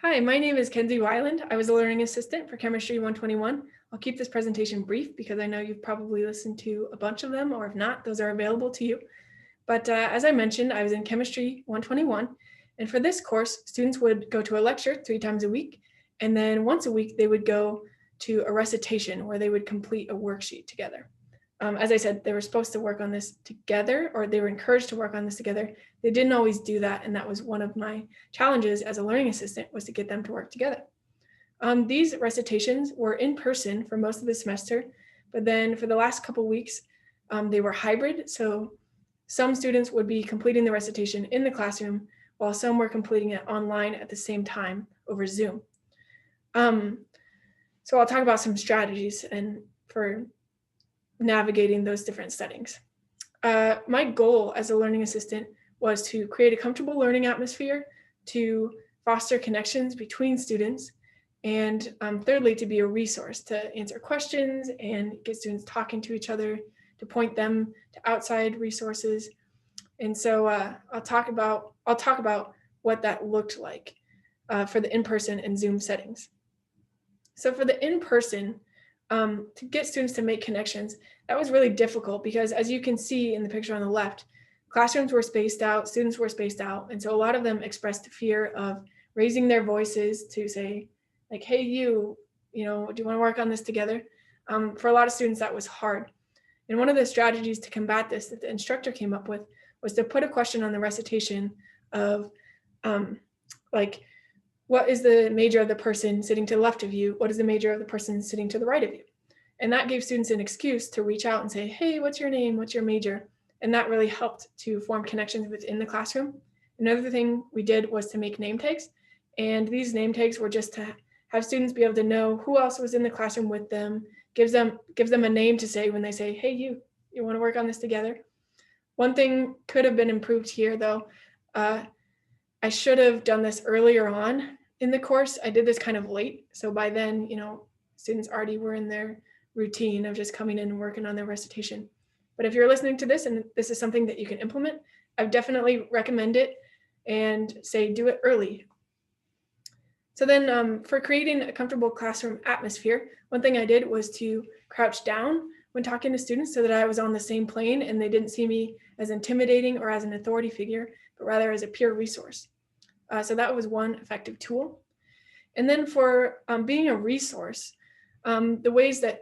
Hi, my name is Kenzie Weiland. I was a learning assistant for Chemistry 121. I'll keep this presentation brief because I know you've probably listened to a bunch of them, or if not, those are available to you. But as I mentioned, I was in Chemistry 121. And for this course, students would go to a lecture 3 times a week. And then once a week, they would go to a recitation where they would complete a worksheet together. As I said, they were supposed to work on this together, or they were encouraged to work on this together. They didn't always do that, and that was one of my challenges as a learning assistant, was to get them to work together. These recitations were in person for most of the semester, but then for the last couple weeks, they were hybrid. So some students would be completing the recitation in the classroom, while some were completing it online at the same time over Zoom. So I'll talk about some strategies and for navigating those different settings. My goal as a learning assistant was to create a comfortable learning atmosphere, to foster connections between students, and thirdly, to be a resource to answer questions and get students talking to each other, to point them to outside resources. And so I'll talk about what that looked like for the in-person and Zoom settings. So for the in-person, to get students to make connections, that was really difficult because, as you can see in the picture on the left, classrooms were spaced out, students were spaced out. And so a lot of them expressed fear of raising their voices to say, like, hey, do you want to work on this together? For a lot of students, that was hard. And one of the strategies to combat this that the instructor came up with was to put a question on the recitation of, like, what is the major of the person sitting to the left of you? What is the major of the person sitting to the right of you? And that gave students an excuse to reach out and say, hey, what's your name? What's your major? And that really helped to form connections within the classroom. Another thing we did was to make name tags. And these name tags were just to have students be able to know who else was in the classroom with them, gives them a name to say when they say, hey, you want to work on this together? One thing could have been improved here, though. I should have done this earlier on in the course. I did this kind of late. So by then, students already were in their routine of just coming in and working on their recitation. But if you're listening to this and this is something that you can implement, I definitely recommend it and say do it early. So then for creating a comfortable classroom atmosphere, one thing I did was to crouch down when talking to students so that I was on the same plane and they didn't see me as intimidating or as an authority figure, but rather as a peer resource. So that was one effective tool. And then for being a resource, the ways that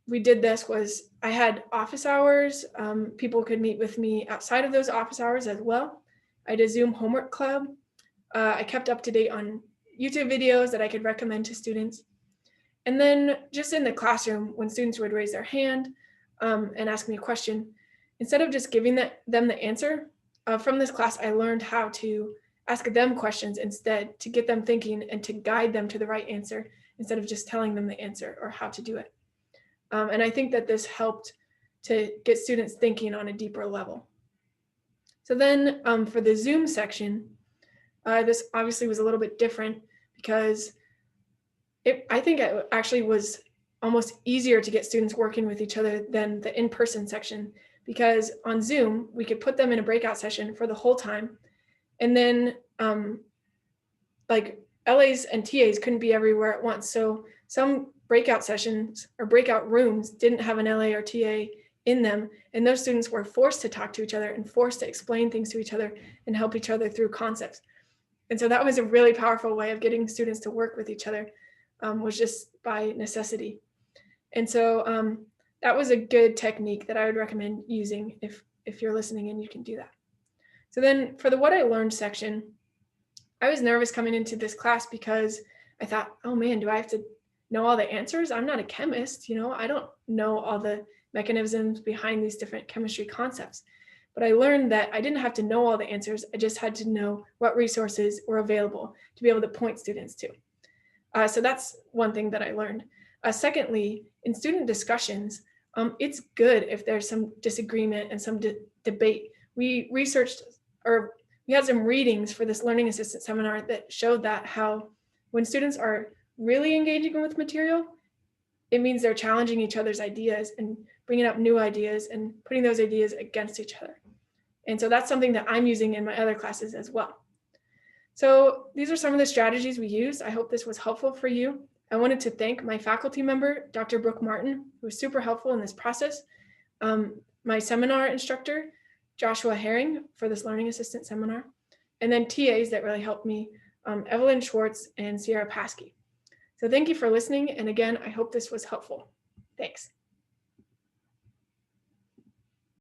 we did this was I had office hours. People could meet with me outside of those office hours as well. I did a Zoom homework club. I kept up to date on YouTube videos that I could recommend to students. And then just in the classroom, when students would raise their hand and ask me a question, instead of just giving them the answer, from this class, I learned how to ask them questions instead, to get them thinking and to guide them to the right answer instead of just telling them the answer or how to do it. And I think that this helped to get students thinking on a deeper level. So then for the Zoom section, this obviously was a little bit different because I think it actually was almost easier to get students working with each other than the in-person section, because on Zoom, we could put them in a breakout session for the whole time. And then like LAs and TAs couldn't be everywhere at once. So some breakout sessions or breakout rooms didn't have an LA or TA in them. And those students were forced to talk to each other and forced to explain things to each other and help each other through concepts. And so that was a really powerful way of getting students to work with each other, was just by necessity. And so that was a good technique that I would recommend using if you're listening and you can do that. So then for the what I learned section, I was nervous coming into this class because I thought, oh man, do I have to know all the answers? I'm not a chemist, I don't know all the mechanisms behind these different chemistry concepts. But I learned that I didn't have to know all the answers. I just had to know what resources were available to be able to point students to. So that's one thing that I learned. Secondly, in student discussions, it's good if there's some disagreement and some debate. We researched, or we had some readings for this learning assistant seminar that showed that how when students are really engaging with material, it means they're challenging each other's ideas and bringing up new ideas and putting those ideas against each other. And so that's something that I'm using in my other classes as well. So these are some of the strategies we used. I hope this was helpful for you. I wanted to thank my faculty member, Dr. Brooke Martin, who was super helpful in this process. My seminar instructor, Joshua Herring, for this Learning Assistant seminar. And then TAs that really helped me, Evelyn Schwartz and Sierra Paskey. So thank you for listening. And again, I hope this was helpful. Thanks.